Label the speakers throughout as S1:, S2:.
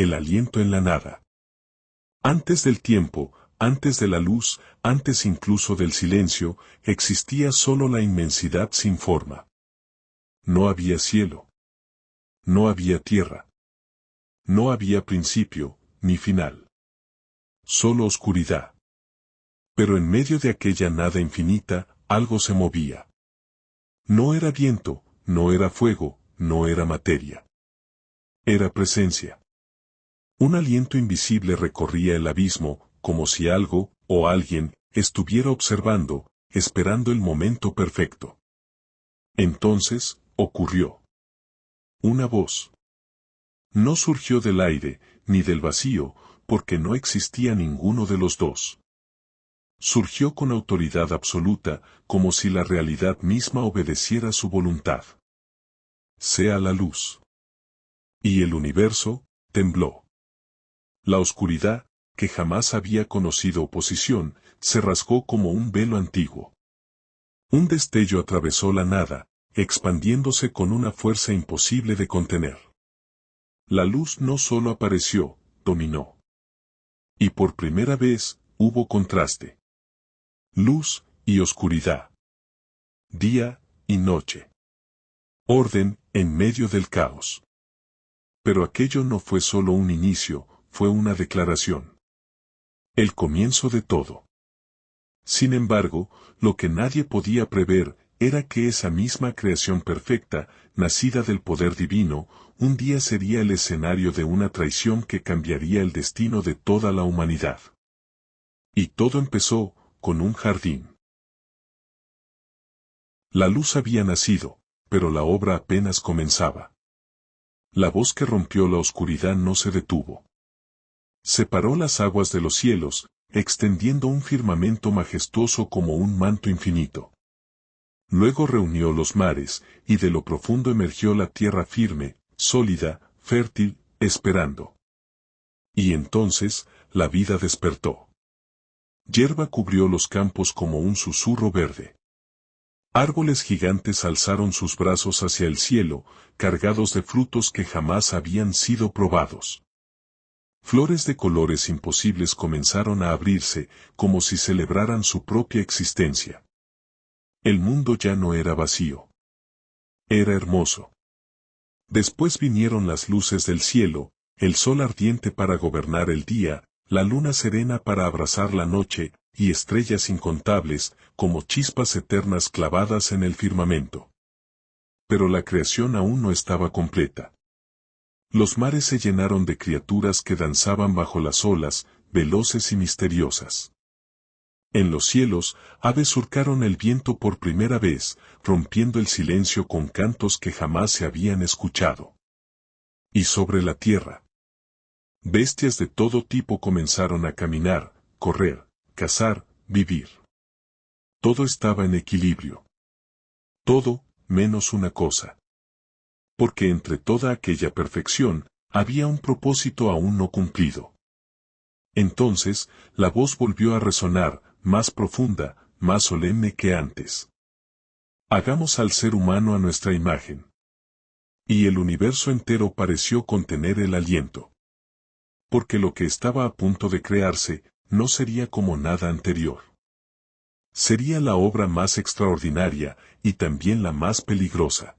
S1: el aliento en la nada. Antes del tiempo, antes de la luz, antes incluso del silencio, existía solo la inmensidad sin forma. No había cielo. No había tierra. No había principio, ni final. Solo oscuridad. Pero en medio de aquella nada infinita, algo se movía. No era viento, no era fuego, no era materia. Era presencia. Un aliento invisible recorría el abismo, como si algo, o alguien, estuviera observando, esperando el momento perfecto. Entonces, ocurrió. Una voz. No surgió del aire, ni del vacío, porque no existía ninguno de los dos. Surgió con autoridad absoluta, como si la realidad misma obedeciera su voluntad. Sea la luz. Y el universo, tembló. La oscuridad, que jamás había conocido oposición, se rasgó como un velo antiguo. Un destello atravesó la nada, expandiéndose con una fuerza imposible de contener. La luz no solo apareció, dominó. Y por primera vez, hubo contraste. Luz y oscuridad. Día y noche. Orden en medio del caos. Pero aquello no fue solo un inicio, fue una declaración. El comienzo de todo. Sin embargo, lo que nadie podía prever era que esa misma creación perfecta, nacida del poder divino, un día sería el escenario de una traición que cambiaría el destino de toda la humanidad. Y todo empezó con un jardín. La luz había nacido, pero la obra apenas comenzaba. La voz que rompió la oscuridad no se detuvo. Separó las aguas de los cielos, extendiendo un firmamento majestuoso como un manto infinito. Luego reunió los mares, y de lo profundo emergió la tierra firme, sólida, fértil, esperando. Y entonces, la vida despertó. Hierba cubrió los campos como un susurro verde. Árboles gigantes alzaron sus brazos hacia el cielo, cargados de frutos que jamás habían sido probados. Flores de colores imposibles comenzaron a abrirse, como si celebraran su propia existencia. El mundo ya no era vacío. Era hermoso. Después vinieron las luces del cielo, el sol ardiente para gobernar el día, la luna serena para abrazar la noche, y estrellas incontables, como chispas eternas clavadas en el firmamento. Pero la creación aún no estaba completa. Los mares se llenaron de criaturas que danzaban bajo las olas, veloces y misteriosas. En los cielos, aves surcaron el viento por primera vez, rompiendo el silencio con cantos que jamás se habían escuchado. Y sobre la tierra, bestias de todo tipo comenzaron a caminar, correr, cazar, vivir. Todo estaba en equilibrio. Todo, menos una cosa. Porque entre toda aquella perfección, había un propósito aún no cumplido. Entonces, la voz volvió a resonar, más profunda, más solemne que antes. Hagamos al ser humano a nuestra imagen. Y el universo entero pareció contener el aliento. Porque lo que estaba a punto de crearse, no sería como nada anterior. Sería la obra más extraordinaria, y también la más peligrosa.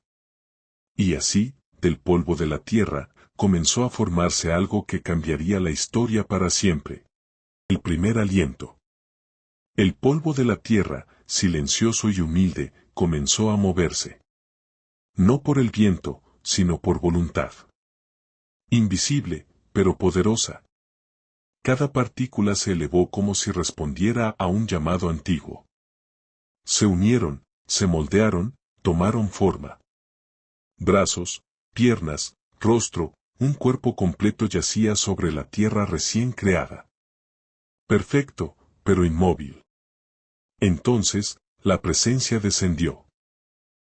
S1: Y así, del polvo de la tierra, comenzó a formarse algo que cambiaría la historia para siempre. El primer aliento. El polvo de la tierra, silencioso y humilde, comenzó a moverse. No por el viento, sino por voluntad. Invisible, pero poderosa. Cada partícula se elevó como si respondiera a un llamado antiguo. Se unieron, se moldearon, tomaron forma. Brazos, piernas, rostro, un cuerpo completo yacía sobre la tierra recién creada. Perfecto, pero inmóvil. Entonces, la presencia descendió.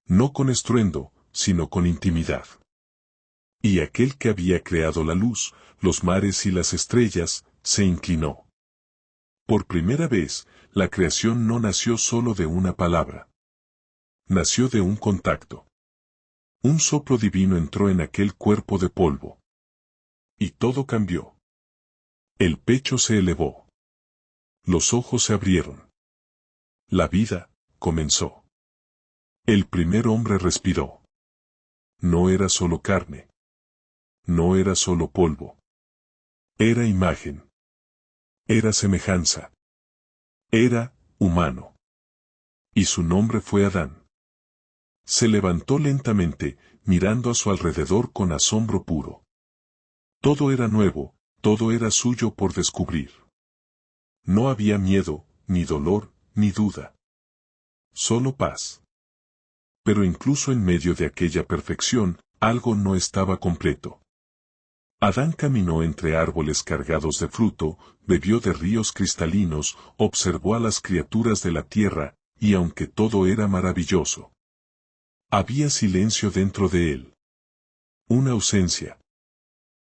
S1: No con estruendo, sino con intimidad. Y aquel que había creado la luz, los mares y las estrellas, se inclinó. Por primera vez, la creación no nació solo de una palabra. Nació de un contacto. Un soplo divino entró en aquel cuerpo de polvo. Y todo cambió. El pecho se elevó. Los ojos se abrieron. La vida comenzó. El primer hombre respiró. No era solo carne. No era solo polvo. Era imagen. Era semejanza. Era humano. Y su nombre fue Adán. Se levantó lentamente, mirando a su alrededor con asombro puro. Todo era nuevo, todo era suyo por descubrir. No había miedo, ni dolor, ni duda. Solo paz. Pero incluso en medio de aquella perfección, algo no estaba completo. Adán caminó entre árboles cargados de fruto, bebió de ríos cristalinos, observó a las criaturas de la tierra, y aunque todo era maravilloso, había silencio dentro de él. Una ausencia.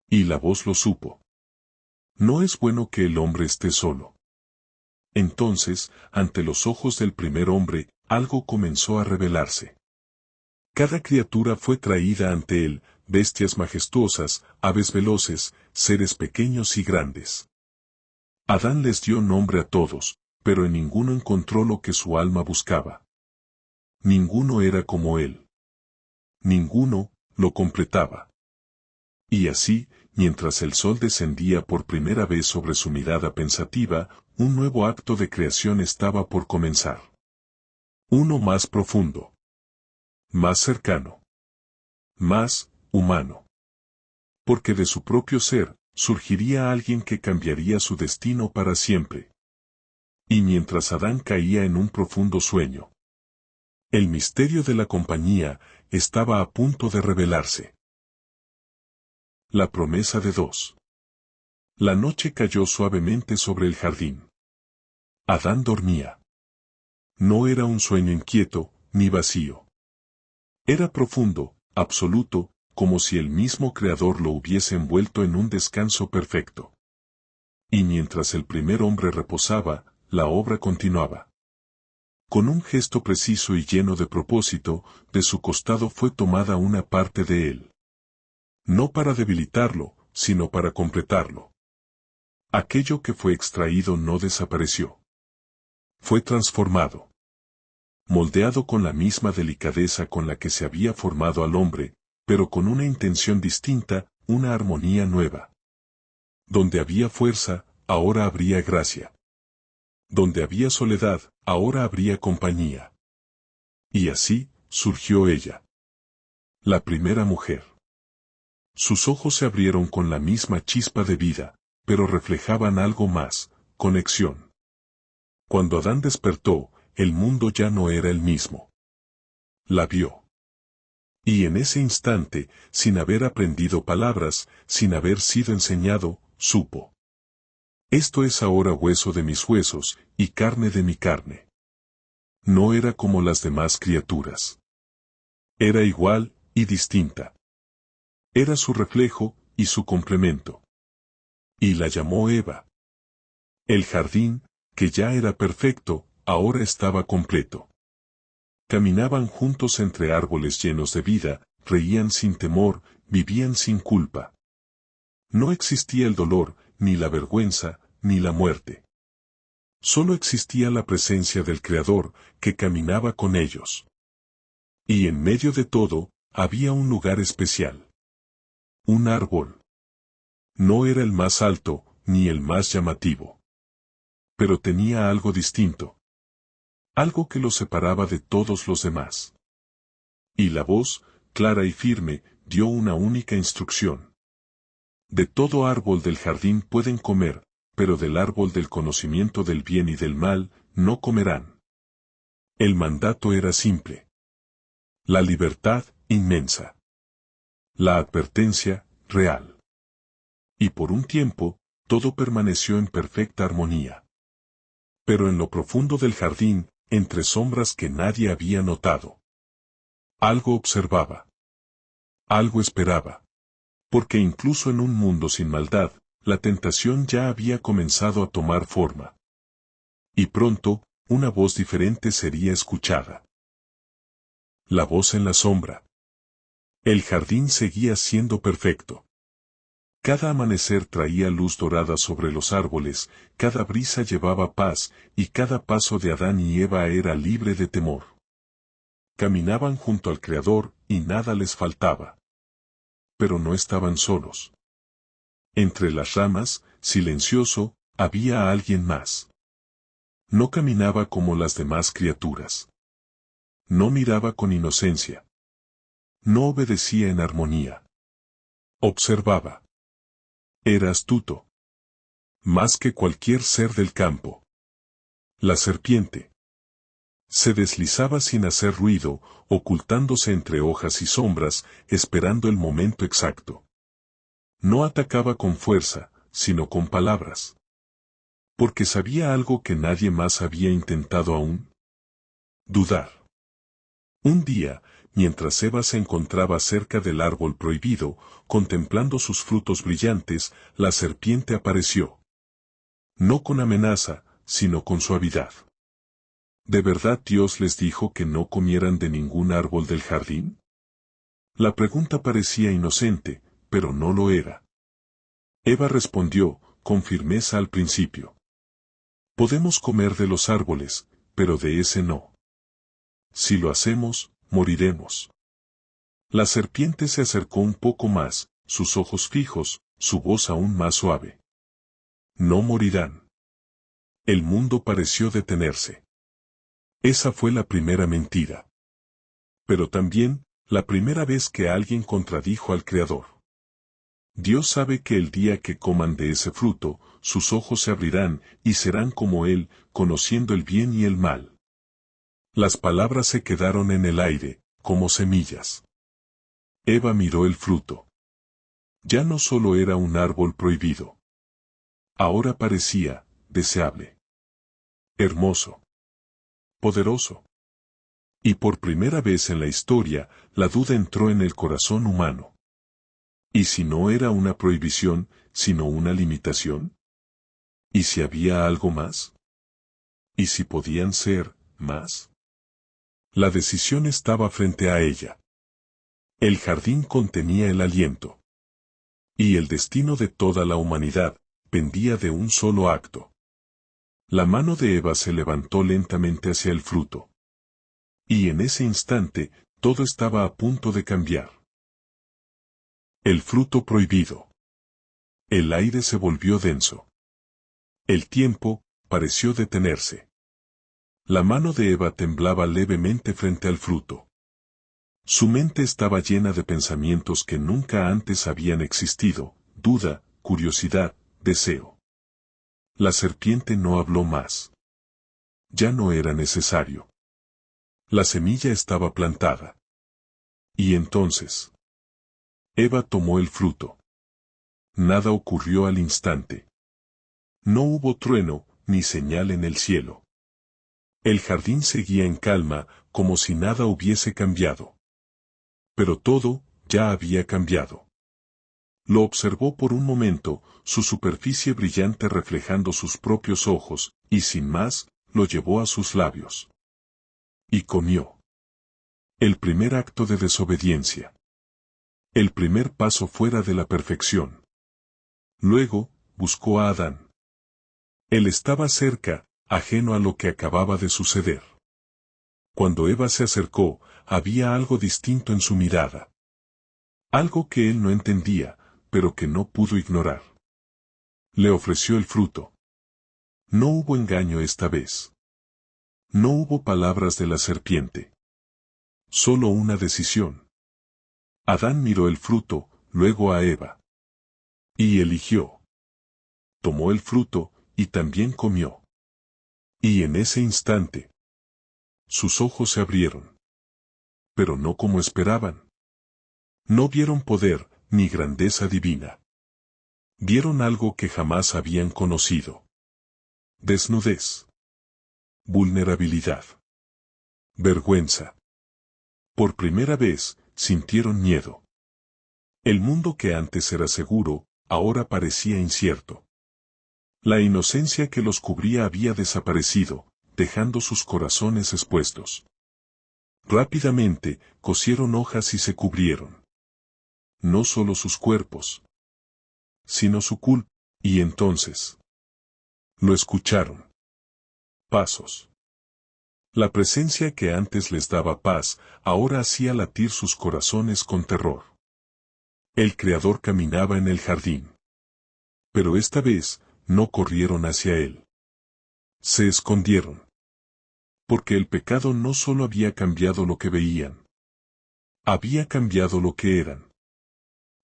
S1: Y la voz lo supo. No es bueno que el hombre esté solo. Entonces, ante los ojos del primer hombre, algo comenzó a revelarse. Cada criatura fue traída ante él, bestias majestuosas, aves veloces, seres pequeños y grandes. Adán les dio nombre a todos, pero en ninguno encontró lo que su alma buscaba. Ninguno era como él. Ninguno lo completaba. Y así, mientras el sol descendía por primera vez sobre su mirada pensativa, un nuevo acto de creación estaba por comenzar. Uno más profundo. Más cercano. Más humano. Porque de su propio ser, surgiría alguien que cambiaría su destino para siempre. Y mientras Adán caía en un profundo sueño, el misterio de la compañía estaba a punto de revelarse. La promesa de dos. La noche cayó suavemente sobre el jardín. Adán dormía. No era un sueño inquieto, ni vacío. Era profundo, absoluto, como si el mismo Creador lo hubiese envuelto en un descanso perfecto. Y mientras el primer hombre reposaba, la obra continuaba. Con un gesto preciso y lleno de propósito, de su costado fue tomada una parte de él. No para debilitarlo, sino para completarlo. Aquello que fue extraído no desapareció. Fue transformado. Moldeado con la misma delicadeza con la que se había formado al hombre, pero con una intención distinta, una armonía nueva. Donde había fuerza, ahora habría gracia. Donde había soledad, ahora habría compañía. Y así, surgió ella. La primera mujer. Sus ojos se abrieron con la misma chispa de vida, pero reflejaban algo más, conexión. Cuando Adán despertó, el mundo ya no era el mismo. La vio. Y en ese instante, sin haber aprendido palabras, sin haber sido enseñado, supo. Esto es ahora hueso de mis huesos, y carne de mi carne. No era como las demás criaturas. Era igual, y distinta. Era su reflejo, y su complemento. Y la llamó Eva. El jardín, que ya era perfecto, ahora estaba completo. Caminaban juntos entre árboles llenos de vida, reían sin temor, vivían sin culpa. No existía el dolor, ni la vergüenza, ni la muerte. Solo existía la presencia del Creador, que caminaba con ellos. Y en medio de todo, había un lugar especial. Un árbol. No era el más alto, ni el más llamativo. Pero tenía algo distinto. Algo que lo separaba de todos los demás. Y la voz, clara y firme, dio una única instrucción. De todo árbol del jardín pueden comer, pero del árbol del conocimiento del bien y del mal, no comerán. El mandato era simple. La libertad, inmensa. La advertencia, real. Y por un tiempo, todo permaneció en perfecta armonía. Pero en lo profundo del jardín, entre sombras que nadie había notado, algo observaba. Algo esperaba. Porque incluso en un mundo sin maldad, la tentación ya había comenzado a tomar forma. Y pronto, una voz diferente sería escuchada. La voz en la sombra. El jardín seguía siendo perfecto. Cada amanecer traía luz dorada sobre los árboles, cada brisa llevaba paz, y cada paso de Adán y Eva era libre de temor. Caminaban junto al Creador, y nada les faltaba. Pero no estaban solos. Entre las ramas, silencioso, había alguien más. No caminaba como las demás criaturas. No miraba con inocencia. No obedecía en armonía. Observaba. Era astuto. Más que cualquier ser del campo. La serpiente. Se deslizaba sin hacer ruido, ocultándose entre hojas y sombras, esperando el momento exacto. No atacaba con fuerza, sino con palabras. Porque sabía algo que nadie más había intentado aún. Dudar. Un día, mientras Eva se encontraba cerca del árbol prohibido, contemplando sus frutos brillantes, la serpiente apareció. No con amenaza, sino con suavidad. ¿De verdad Dios les dijo que no comieran de ningún árbol del jardín? La pregunta parecía inocente, pero no lo era. Eva respondió, con firmeza al principio. Podemos comer de los árboles, pero de ese no. Si lo hacemos, moriremos. La serpiente se acercó un poco más, sus ojos fijos, su voz aún más suave. No morirán. El mundo pareció detenerse. Esa fue la primera mentira. Pero también, la primera vez que alguien contradijo al Creador. Dios sabe que el día que coman de ese fruto, sus ojos se abrirán y serán como Él, conociendo el bien y el mal. Las palabras se quedaron en el aire, como semillas. Eva miró el fruto. Ya no solo era un árbol prohibido. Ahora parecía, deseable. Hermoso. Poderoso. Y por primera vez en la historia, la duda entró en el corazón humano. ¿Y si no era una prohibición, sino una limitación? ¿Y si había algo más? ¿Y si podían ser más? La decisión estaba frente a ella. El jardín contenía el aliento. Y el destino de toda la humanidad pendía de un solo acto. La mano de Eva se levantó lentamente hacia el fruto. Y en ese instante, todo estaba a punto de cambiar. El fruto prohibido. El aire se volvió denso. El tiempo pareció detenerse. La mano de Eva temblaba levemente frente al fruto. Su mente estaba llena de pensamientos que nunca antes habían existido, duda, curiosidad, deseo. La serpiente no habló más. Ya no era necesario. La semilla estaba plantada. Y entonces, Eva tomó el fruto. Nada ocurrió al instante. No hubo trueno, ni señal en el cielo. El jardín seguía en calma, como si nada hubiese cambiado. Pero todo, ya había cambiado. Lo observó por un momento, su superficie brillante reflejando sus propios ojos, y sin más, lo llevó a sus labios. Y comió. El primer acto de desobediencia. El primer paso fuera de la perfección. Luego, buscó a Adán. Él estaba cerca, ajeno a lo que acababa de suceder. Cuando Eva se acercó, había algo distinto en su mirada. Algo que él no entendía, pero que no pudo ignorar. Le ofreció el fruto. No hubo engaño esta vez. No hubo palabras de la serpiente. Solo una decisión. Adán miró el fruto, luego a Eva. Y eligió. Tomó el fruto, y también comió. Y en ese instante, sus ojos se abrieron. Pero no como esperaban. No vieron poder, ni grandeza divina. Vieron algo que jamás habían conocido. Desnudez. Vulnerabilidad. Vergüenza. Por primera vez, sintieron miedo. El mundo que antes era seguro, ahora parecía incierto. La inocencia que los cubría había desaparecido, dejando sus corazones expuestos. Rápidamente, cosieron hojas y se cubrieron. No solo sus cuerpos. sino su culpa, y entonces lo escucharon. Pasos. La presencia que antes les daba paz, ahora hacía latir sus corazones con terror. El Creador caminaba en el jardín. Pero esta vez, no corrieron hacia él. Se escondieron. Porque el pecado no solo había cambiado lo que veían, había cambiado lo que eran.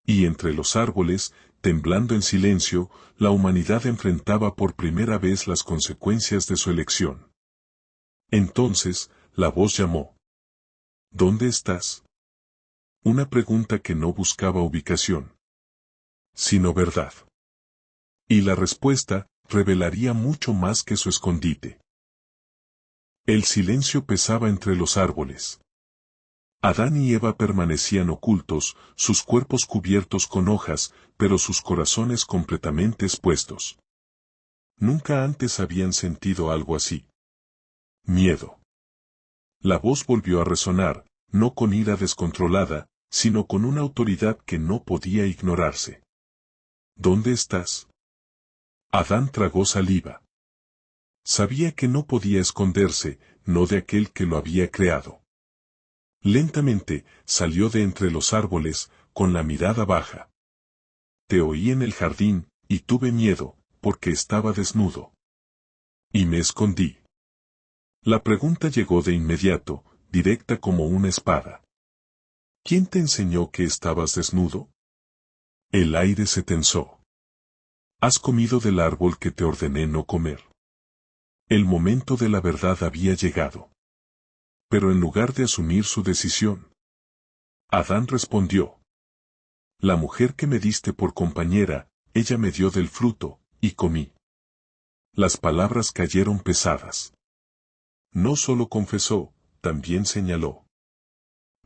S1: Y entre los árboles, temblando en silencio, la humanidad enfrentaba por primera vez las consecuencias de su elección. Entonces, la voz llamó. ¿Dónde estás? Una pregunta que no buscaba ubicación, sino verdad. Y la respuesta revelaría mucho más que su escondite. El silencio pesaba entre los árboles. Adán y Eva permanecían ocultos, sus cuerpos cubiertos con hojas, pero sus corazones completamente expuestos. Nunca antes habían sentido algo así. Miedo. La voz volvió a resonar, no con ira descontrolada, sino con una autoridad que no podía ignorarse. ¿Dónde estás? Adán tragó saliva. Sabía que no podía esconderse, no de aquel que lo había creado. Lentamente, salió de entre los árboles, con la mirada baja. Te oí en el jardín, y tuve miedo, porque estaba desnudo. Y me escondí. La pregunta llegó de inmediato, directa como una espada. ¿Quién te enseñó que estabas desnudo? El aire se tensó. Has comido del árbol que te ordené no comer. El momento de la verdad había llegado. Pero en lugar de asumir su decisión, Adán respondió. La mujer que me diste por compañera, ella me dio del fruto, y comí. Las palabras cayeron pesadas. No solo confesó, también señaló.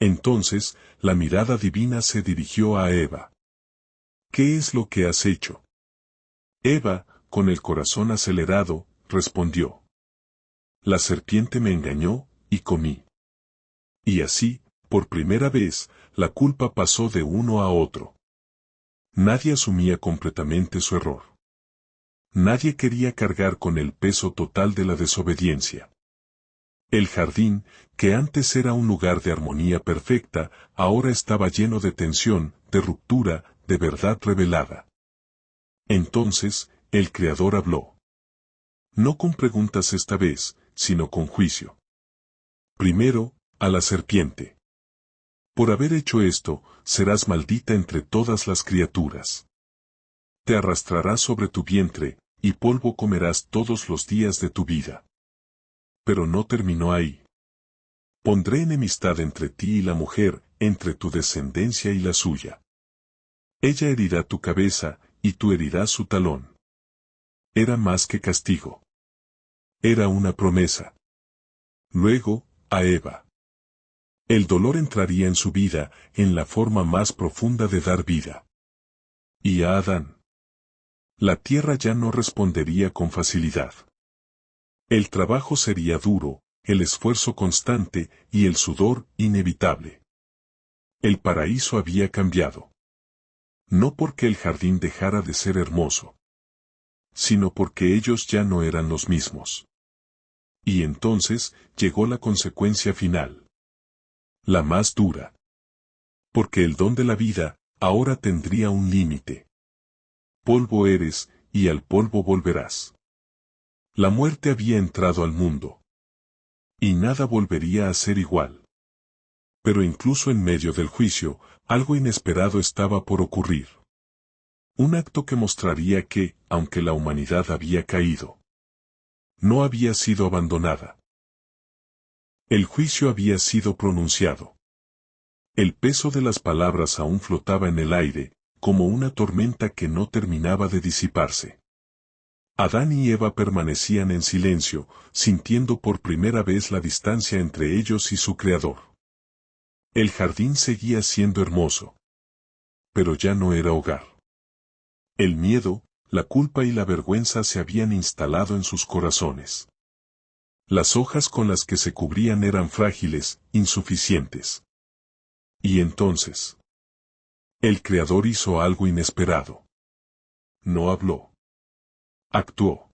S1: Entonces, la mirada divina se dirigió a Eva. ¿Qué es lo que has hecho? Eva, con el corazón acelerado, respondió. La serpiente me engañó, y comí. Y así, por primera vez, la culpa pasó de uno a otro. Nadie asumía completamente su error. Nadie quería cargar con el peso total de la desobediencia. El jardín, que antes era un lugar de armonía perfecta, ahora estaba lleno de tensión, de ruptura, de verdad revelada. Entonces, el Creador habló. No con preguntas esta vez, sino con juicio. Primero, a la serpiente. Por haber hecho esto, serás maldita entre todas las criaturas. Te arrastrarás sobre tu vientre, y polvo comerás todos los días de tu vida. Pero no terminó ahí. Pondré enemistad entre ti y la mujer, entre tu descendencia y la suya. Ella herirá tu cabeza, y tú herirás su talón. Era más que castigo. Era una promesa. Luego, a Eva. El dolor entraría en su vida, en la forma más profunda de dar vida. Y a Adán. La tierra ya no respondería con facilidad. El trabajo sería duro, el esfuerzo constante, y el sudor inevitable. El paraíso había cambiado. No porque el jardín dejara de ser hermoso, sino porque ellos ya no eran los mismos. Y entonces, llegó la consecuencia final. La más dura. Porque el don de la vida, ahora tendría un límite. Polvo eres, y al polvo volverás. La muerte había entrado al mundo. Y nada volvería a ser igual. Pero incluso en medio del juicio, algo inesperado estaba por ocurrir. Un acto que mostraría que, aunque la humanidad había caído, no había sido abandonada. El juicio había sido pronunciado. El peso de las palabras aún flotaba en el aire, como una tormenta que no terminaba de disiparse. Adán y Eva permanecían en silencio, sintiendo por primera vez la distancia entre ellos y su Creador. El jardín seguía siendo hermoso. Pero ya no era hogar. El miedo, la culpa y la vergüenza se habían instalado en sus corazones. Las hojas con las que se cubrían eran frágiles, insuficientes. Y entonces, el Creador hizo algo inesperado. no habló. Actuó.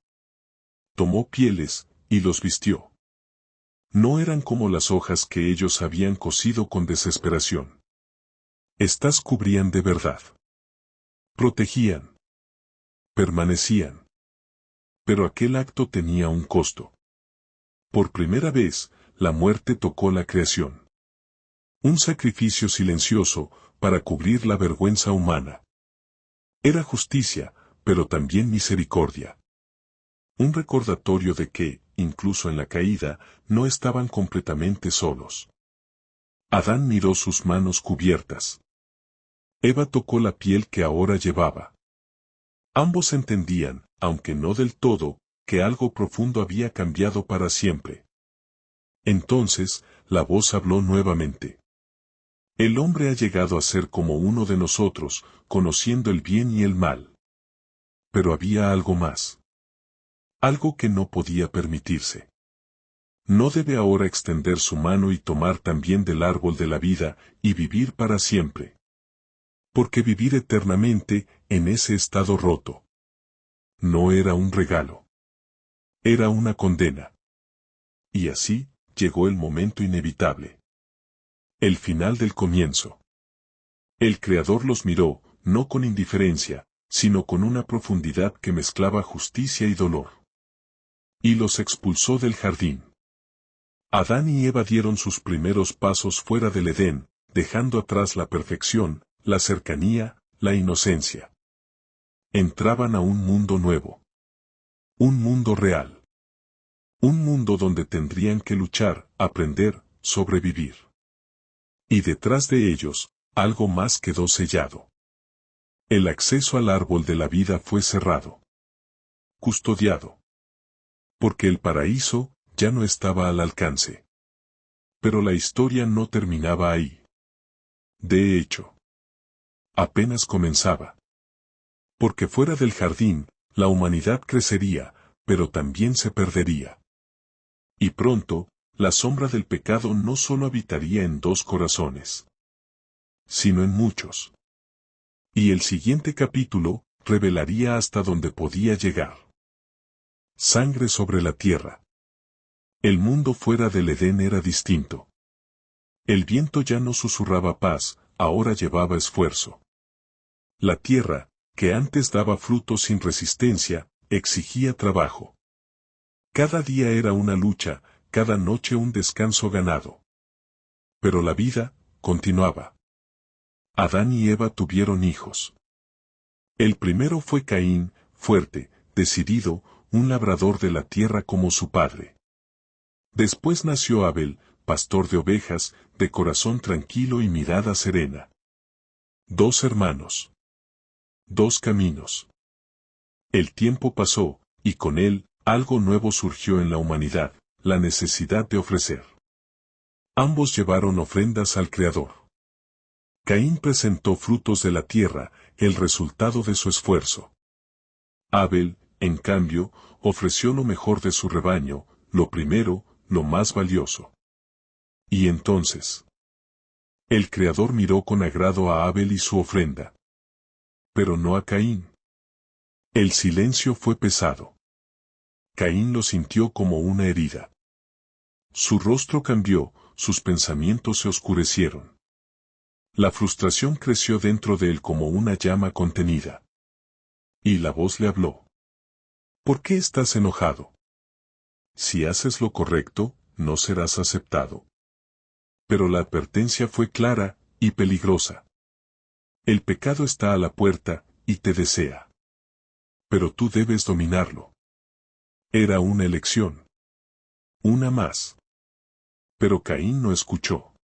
S1: Tomó pieles, y los vistió. No eran como las hojas que ellos habían cosido con desesperación. Estas cubrían de verdad. Protegían. Permanecían. Pero aquel acto tenía un costo. Por primera vez, la muerte tocó la creación. Un sacrificio silencioso, para cubrir la vergüenza humana. Era justicia, pero también misericordia. Un recordatorio de que, incluso en la caída, no estaban completamente solos. Adán miró sus manos cubiertas. Eva tocó la piel que ahora llevaba. Ambos entendían, aunque no del todo, que algo profundo había cambiado para siempre. Entonces, la voz habló nuevamente. El hombre ha llegado a ser como uno de nosotros, conociendo el bien y el mal. Pero había algo más. Algo que no podía permitirse. No debe ahora extender su mano y tomar también del árbol de la vida, y vivir para siempre. Porque vivir eternamente, en ese estado roto, no era un regalo. Era una condena. Y así, llegó el momento inevitable. El final del comienzo. El Creador los miró, no con indiferencia, sino con una profundidad que mezclaba justicia y dolor. Y los expulsó del jardín. Adán y Eva dieron sus primeros pasos fuera del Edén, dejando atrás la perfección, la cercanía, la inocencia. Entraban a un mundo nuevo. Un mundo real. Un mundo donde tendrían que luchar, aprender, sobrevivir. Y detrás de ellos, algo más quedó sellado. El acceso al árbol de la vida fue cerrado. Custodiado. Porque el paraíso, ya no estaba al alcance. Pero la historia no terminaba ahí. De hecho, apenas comenzaba. Porque fuera del jardín, la humanidad crecería, pero también se perdería. Y pronto, la sombra del pecado no solo habitaría en 2 corazones, sino en muchos. Y el siguiente capítulo, revelaría hasta dónde podía llegar. Sangre sobre la tierra. El mundo fuera del Edén era distinto. El viento ya no susurraba paz, ahora llevaba esfuerzo. La tierra, que antes daba frutos sin resistencia, exigía trabajo. Cada día era una lucha, cada noche un descanso ganado. Pero la vida, continuaba. Adán y Eva tuvieron hijos. El primero fue Caín, fuerte, decidido, un labrador de la tierra como su padre. Después nació Abel, pastor de ovejas, de corazón tranquilo y mirada serena. 2 hermanos. 2 caminos. El tiempo pasó, y con él, algo nuevo surgió en la humanidad, la necesidad de ofrecer. Ambos llevaron ofrendas al Creador. Caín presentó frutos de la tierra, el resultado de su esfuerzo. Abel, en cambio, ofreció lo mejor de su rebaño, lo primero, lo más valioso. Y entonces, el Creador miró con agrado a Abel y su ofrenda. Pero no a Caín. El silencio fue pesado. Caín lo sintió como una herida. Su rostro cambió, sus pensamientos se oscurecieron. La frustración creció dentro de él como una llama contenida. Y la voz le habló. ¿Por qué estás enojado? Si haces lo correcto, no serás aceptado. Pero la advertencia fue clara y peligrosa. El pecado está a la puerta, y te desea. Pero tú debes dominarlo. Era una elección. Una más. Pero Caín no escuchó.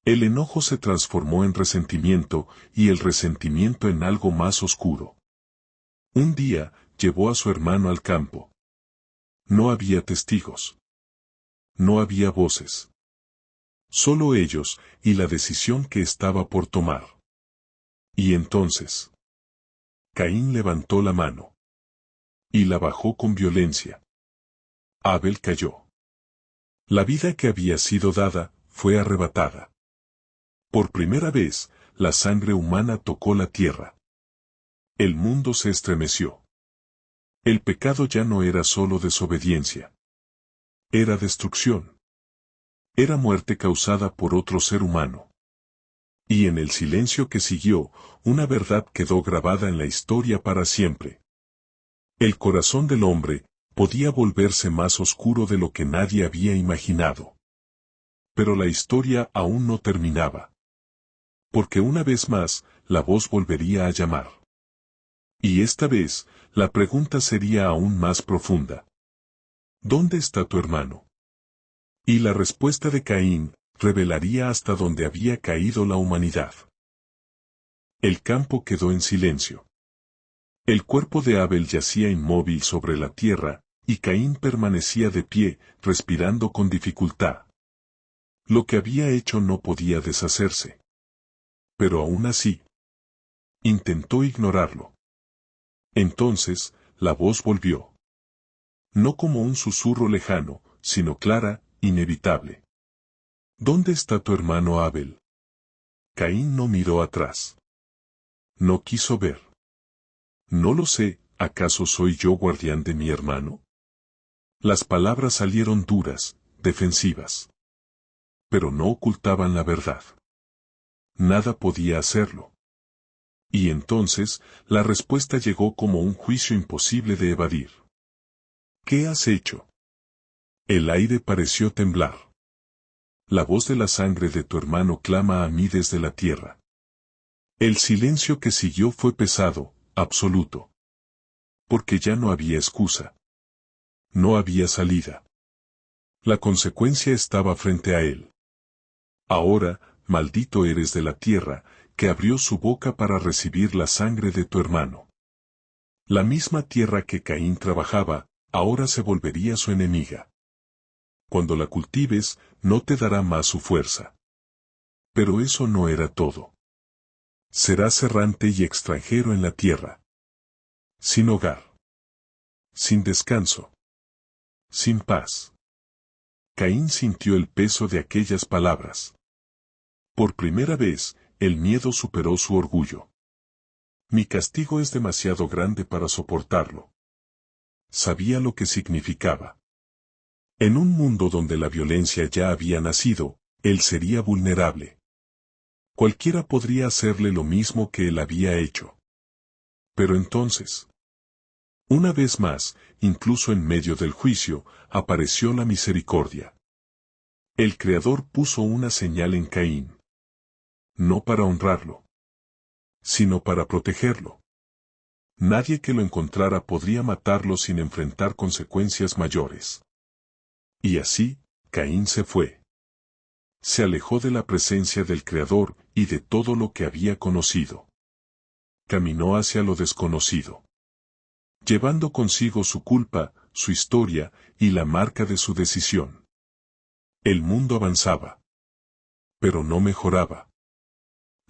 S1: El enojo se transformó en resentimiento, y el resentimiento en algo más oscuro. Un día, llevó a su hermano al campo. No había testigos. No había voces. Solo ellos, y la decisión que estaba por tomar. Y entonces, Caín levantó la mano. Y la bajó con violencia. Abel cayó. La vida que había sido dada, fue arrebatada. Por primera vez, la sangre humana tocó la tierra. El mundo se estremeció. El pecado ya no era solo desobediencia. Era destrucción. Era muerte causada por otro ser humano. Y en el silencio que siguió, una verdad quedó grabada en la historia para siempre. El corazón del hombre podía volverse más oscuro de lo que nadie había imaginado. Pero la historia aún no terminaba. Porque una vez más, la voz volvería a llamar. Y esta vez, la pregunta sería aún más profunda. ¿Dónde está tu hermano? Y la respuesta de Caín revelaría hasta dónde había caído la humanidad. El campo quedó en silencio. El cuerpo de Abel yacía inmóvil sobre la tierra, y Caín permanecía de pie, respirando con dificultad. Lo que había hecho no podía deshacerse. Pero aún así, intentó ignorarlo. Entonces, la voz volvió. No como un susurro lejano, sino clara, inevitable. ¿Dónde está tu hermano Abel? Caín no miró atrás. No quiso ver. No lo sé, ¿acaso soy yo guardián de mi hermano? Las palabras salieron duras, defensivas. Pero no ocultaban la verdad. Nada podía hacerlo. Y entonces, la respuesta llegó como un juicio imposible de evadir. ¿Qué has hecho? El aire pareció temblar. La voz de la sangre de tu hermano clama a mí desde la tierra. El silencio que siguió fue pesado, absoluto. Porque ya no había excusa. No había salida. La consecuencia estaba frente a él. Ahora, maldito eres de la tierra, que abrió su boca para recibir la sangre de tu hermano. La misma tierra que Caín trabajaba, ahora se volvería su enemiga. Cuando la cultives, no te dará más su fuerza. Pero eso no era todo. Serás errante y extranjero en la tierra. Sin hogar. Sin descanso. Sin paz. Caín sintió el peso de aquellas palabras. Por primera vez, el miedo superó su orgullo. Mi castigo es demasiado grande para soportarlo. Sabía lo que significaba. En un mundo donde la violencia ya había nacido, él sería vulnerable. Cualquiera podría hacerle lo mismo que él había hecho. Pero entonces, una vez más, incluso en medio del juicio, apareció la misericordia. El Creador puso una señal en Caín. No para honrarlo, sino para protegerlo. Nadie que lo encontrara podría matarlo sin enfrentar consecuencias mayores. Y así, Caín se fue. Se alejó de la presencia del Creador y de todo lo que había conocido. Caminó hacia lo desconocido, llevando consigo su culpa, su historia y la marca de su decisión. El mundo avanzaba, pero no mejoraba.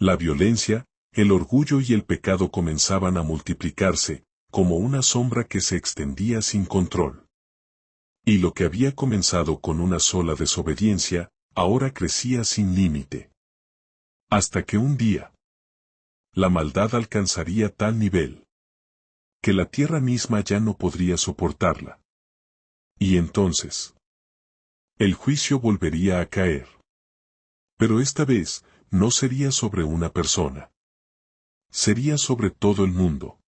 S1: La violencia, el orgullo y el pecado comenzaban a multiplicarse, como una sombra que se extendía sin control. Y lo que había comenzado con una sola desobediencia, ahora crecía sin límite. Hasta que un día, la maldad alcanzaría tal nivel, que la tierra misma ya no podría soportarla. Y entonces, el juicio volvería a caer. Pero esta vez, no sería sobre una persona. Sería sobre todo el mundo.